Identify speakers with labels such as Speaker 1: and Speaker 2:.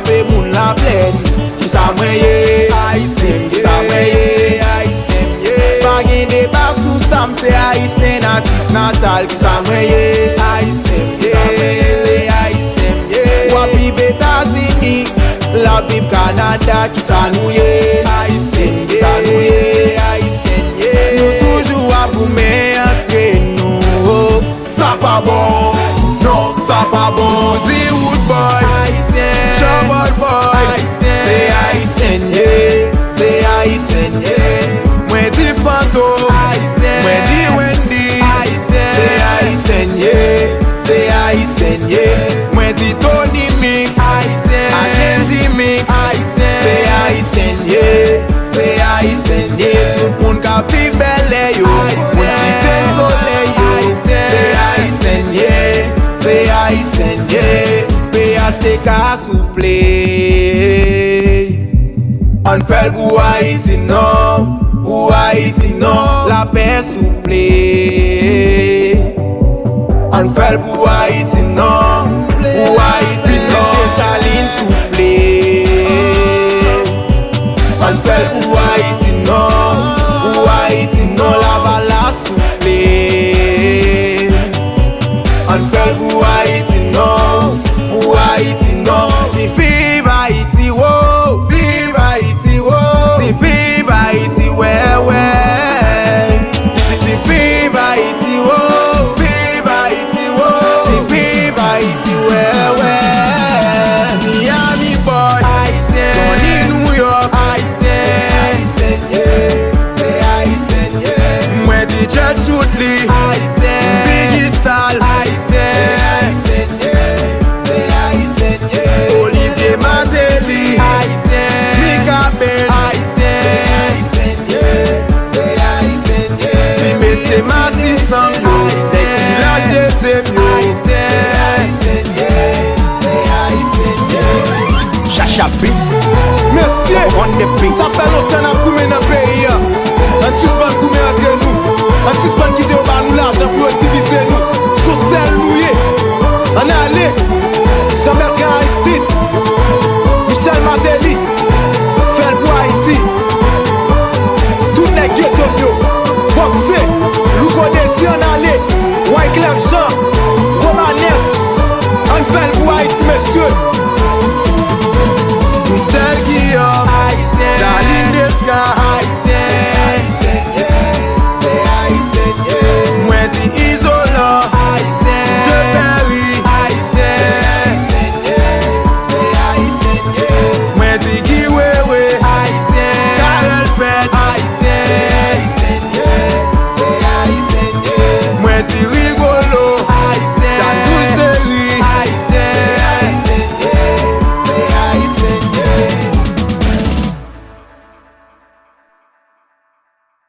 Speaker 1: fe moun la plen. Ki sa mwen ye, ayisyen, ki sa mwen ye, ayisyen, ye. Pa gen deba sou sam, se ayisyen natal. Ki sa mwen ye, ayisyen, ki sa mwen ye, ayisyen, ye. Wap vive Etats-Unis, la vive Canada. Ki sa nou ye, ayisyen, ki sa nou ye, ayisyen, ye. Nou toujou ap pou men entre nou. Sa pa bon, non, sa pa bon. The wood boy, ayisyen, trouble boy, ayisyen, se ayisyen, ye, se ayisyen, ye. Mwen di Fanto, ayisyen, mwen di Wendy, ayisyen, se ayisyen, ye, se ayisyen, ye. Mwen di Tony Mix, ayisyen, Akenzi Mix, ayisyen, se ayisyen, ye, se ayisyen, ye. Tout moun ka vive belle yo, moun si ten sole yo, se ayisyen, ye, se ayisyen, ye. PHTK souple, an fel pou ayisyen non, pou ayisyen non. La paix souple, an fel pou ayisyen non, pou ayisyen non. Chaline souple, an fel pou